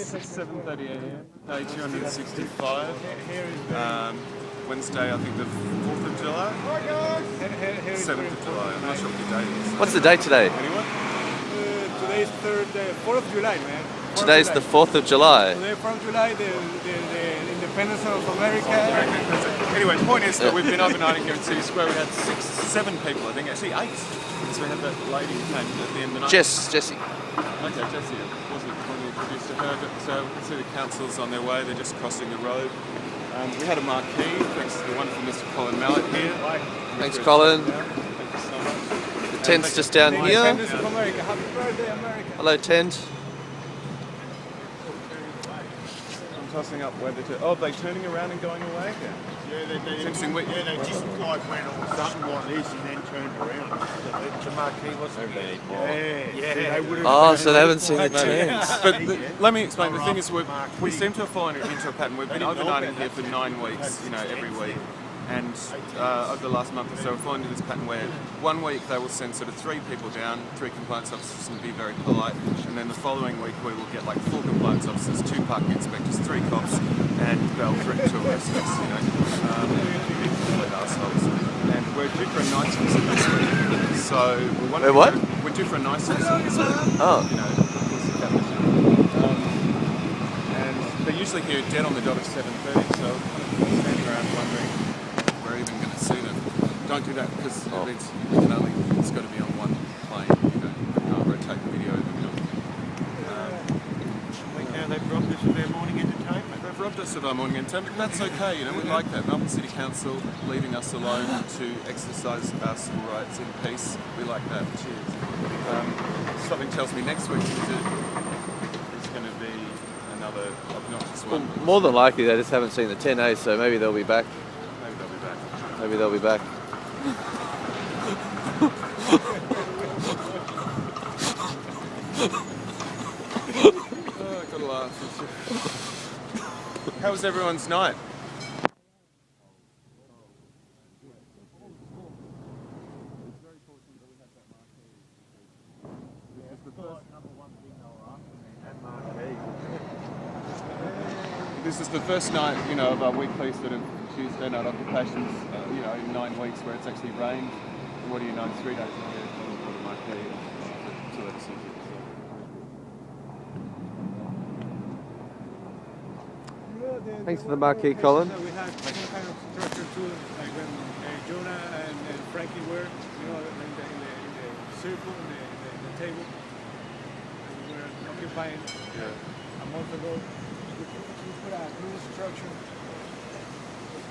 7:30 a.m. Day 265. Wednesday, I think the 4th of July. 7th of July. I'm not sure what the date is. What's the date today? Anyone? Today's 4th of July, man. Today's the 4th of July. Today, 4th of July, the independence of America. Anyway, the point is that we've been overnighting here in City Square. We had 7 people, I think, actually 8. So we had that lady who came at the end of the night. Jessie. Okay, Jessie. It wasn't when we introduced to her, but so we can see the council's on their way. They're just crossing the road. We had a marquee, thanks to the wonderful Mr. Colin Mallett here. Thanks, Colin. Thank you so much. The tent's just down here. Independence of America. Happy birthday, America. Hello, tent. I'm tossing up whether to... Oh, are they turning around and going away? Yeah, they just like went on something like this and then turned around. The marquee wasn't there. Oh, so they haven't seen the tent. But let me explain. The thing is, we seem to have fallen into a pattern. We've been overnighting here for 9 weeks, every week. And over the last month or so, we've fallen into this pattern where 1 week they will send sort of 3 people down, 3 compliance officers, and be very polite. And then the following week we will get like 4 compliance officers, 2 parking inspectors, 3 cops, and they'll threaten to arrest us, complete assholes. And we're due for a nice visit this week. So we're due for a nice visit this week. Oh. And they're usually here dead on the dot of 7:30, so I'm standing around wondering if we're even going to see them. Don't do that because it means it's got to be on one plane. You can't rotate the video of the middle. They've robbed us of our morning entertainment. They've robbed us of our morning entertainment, but that's okay. We like that. Melbourne City Council leaving us alone to exercise our civil rights in peace. We like that. Cheers. Something tells me next week's visit is going to be another obnoxious one. Well, more than likely they just haven't seen the 10A, so maybe they'll be back. Maybe they'll be back. Oh, gotta laugh. How was everyone's night? This is the first night, of our weekly sort of Tuesday night occupations, in 9 weeks where it's actually rained. And what do you know, 3 days later, what it might be. So that's it. Thanks for the marquee, Colin. We had some kind of structure too, like when Jonah and Frankie were, in the circle, in the table. And we were occupying a month ago. We put a new structure.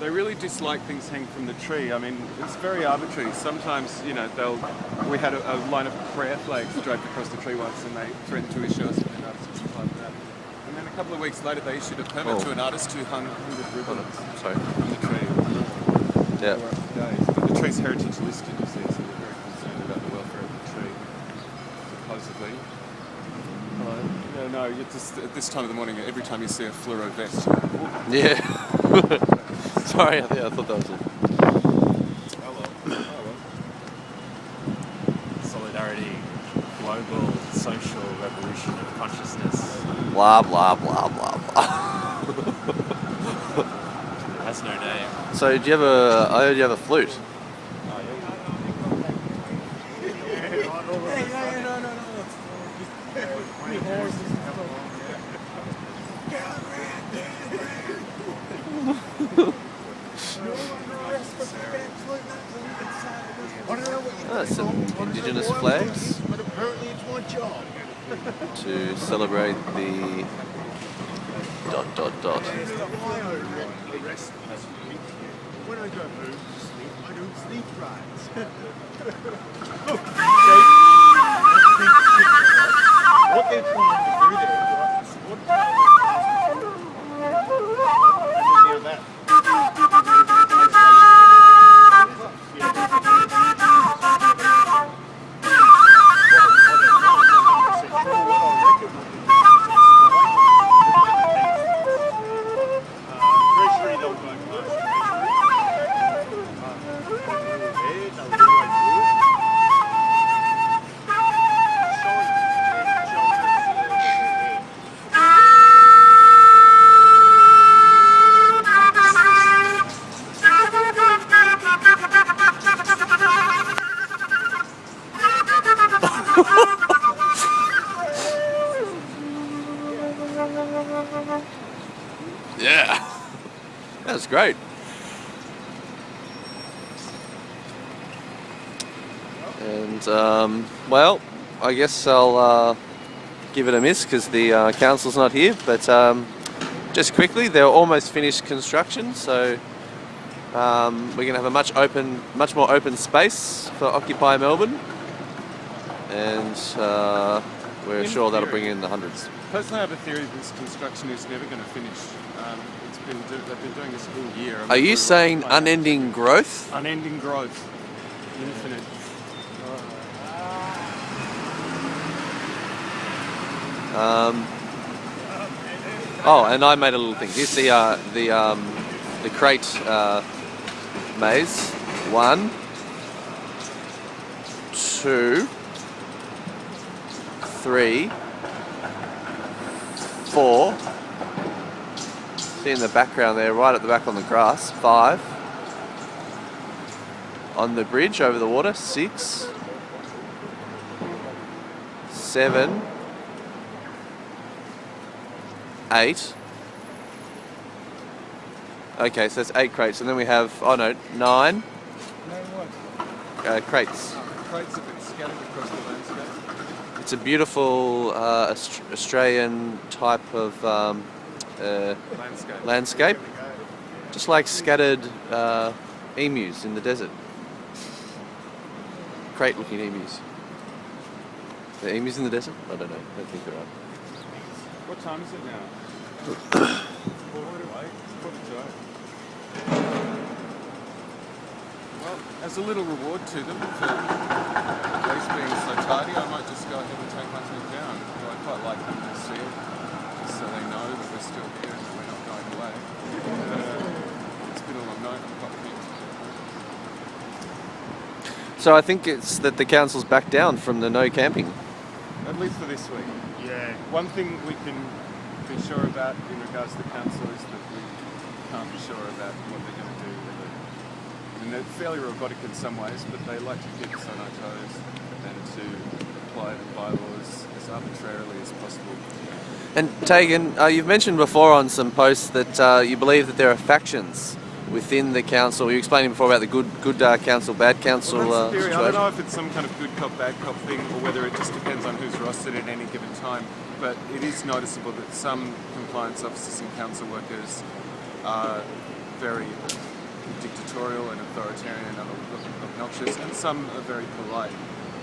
They really dislike things hanging from the tree. I mean, it's very arbitrary. Sometimes, we had a line of prayer flags draped across the tree once, and they threatened to issue us with an artist like that. And then a couple of weeks later, they issued a permit to an artist who hung 100 ribbons from the tree. Yeah. But the tree's heritage listed, you see, so they're very concerned about the welfare of the tree, supposedly. No, just at this time of the morning, every time you see a fluoro vest. Yeah. Sorry, I thought that was it. Hello. Solidarity, global social revolution of consciousness. Blah, blah, blah, blah, blah. It has no name. So, I heard you have a flute. Some indigenous flags But apparently it's my job. to celebrate the ... When I go home to sleep, I don't sleep right. Look, what they're trying to do there, right, is what Yeah, that's great. And well, I guess I'll give it a miss because the council's not here. But just quickly, they're almost finished construction, so we're going to have a much more open space for Occupy Melbourne, and we're sure that'll bring in the hundreds. Personally, I have a theory that this construction is never going to finish. They've been doing this all year. Are you saying unending growth? Unending growth. Infinite. Oh, and I made a little thing. Here's the crate maze. 1, 2, 3, 4. See in the background there, right at the back on the grass. 5. On the bridge over the water. 6, 7, 8. Okay, so that's 8 crates, and then we have 9 crates. Crates have been scattered across the landscape. It's a beautiful Australian type of landscape, just like scattered emus in the desert. Crate-looking emus. The emus in the desert? I don't know. I don't think they're right. What time is it now? 4:42. Well, as a little reward to them for at least being so tardy, I might just go ahead and take my team down. I quite like them to see it, just so they know that we're still here and that we're not going away. It's been a long night. I'm quite keen to do it. So I think it's that the council's backed down from the no camping. At least for this week. Yeah. One thing we can be sure about in regards to the council is that we can't be sure about what they're going to do with it. I mean, they're fairly robotic in some ways, but they like to keep us on our toes and to apply the bylaws as arbitrarily as possible. And Tegan, you've mentioned before on some posts that you believe that there are factions within the council. You were explaining before about the good council, bad council Well, that's the theory. I don't situation. know if it's some kind of good cop, bad cop thing, or whether it just depends on who's rostered at any given time. But it is noticeable that some compliance officers and council workers are very dictatorial and authoritarian and obnoxious, and some are very polite.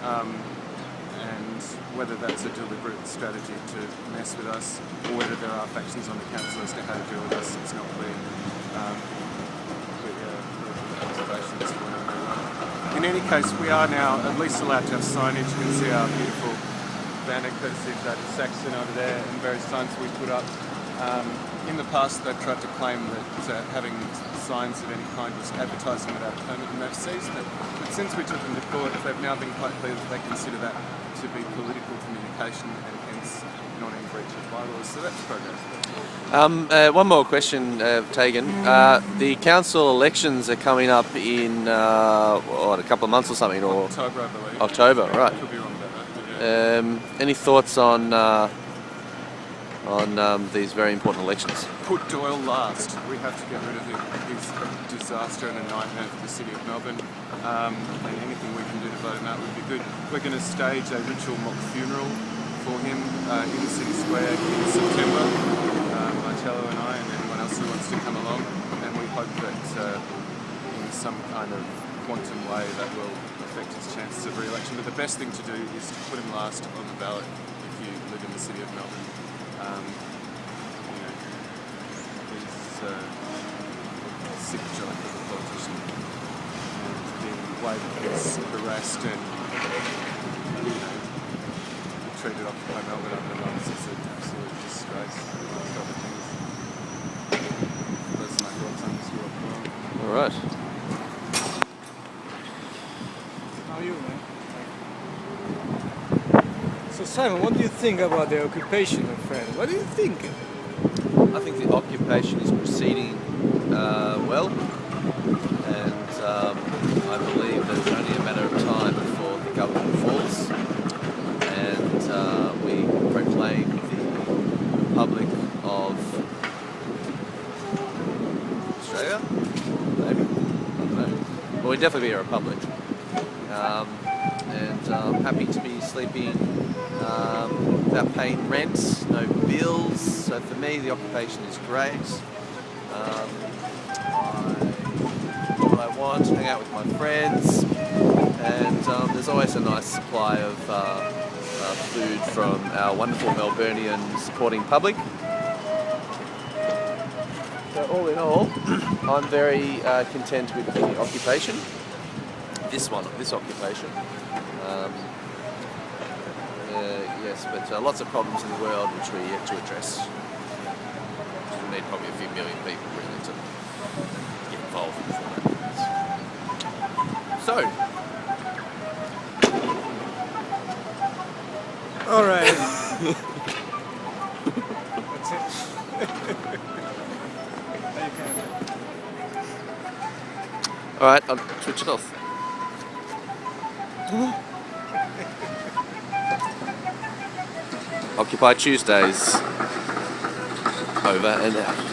And whether that's a deliberate strategy to mess with us, or whether there are factions on the council as to how to deal with us, it's not clear. In any case, we are now at least allowed to have signage. You can see our beautiful banner courtesy of that Saxon over there and various signs we put up. In the past, they've tried to claim that having signs of any kind was advertising without a permit, and they've seized it. But since we took them to court, they've now been quite clear that they consider that to be political communication and hence not in breach of bylaws. So that's progress. One more question, Tegan. The council elections are coming up in a couple of months or something, or October, I believe. October, right? I could be wrong about that. But yeah. Any thoughts on these very important elections? Put Doyle last. We have to get rid of him. He's a disaster and a nightmare for the city of Melbourne. And anything we can do to vote him out would be good. We're going to stage a ritual mock funeral for him in the city square in September. Marcello and I, and anyone else who wants to come along. And we hope that in some kind of quantum way that will affect his chances of re-election. But the best thing to do is to put him last on the ballot if you live in the city of Melbourne. He's a sick joke of a politician, and the way that he's harassed and treated Occupy Melbourne over the months is an absolute disgrace. Those are my thoughts on this world. All right. How are you, man? So Simon, what do you think about the occupation, my friend? What do you think? I think the occupation is proceeding well, and I believe that it's only a matter of time before the government falls, and we proclaim the Republic of would definitely be a republic. And happy to be sleeping without paying rent, no bills. So for me, the occupation is great. I do what I want, hang out with my friends, and there's always a nice supply of food from our wonderful Melbournian supporting public. So all in all, I'm very content with the occupation. This occupation. Yes, but lots of problems in the world which we're yet to address. We need probably a few million people really to get involved before that happens. So, All right. That's it. Now you can. all right, I'll switch it off. Occupy Tuesdays. Over and out.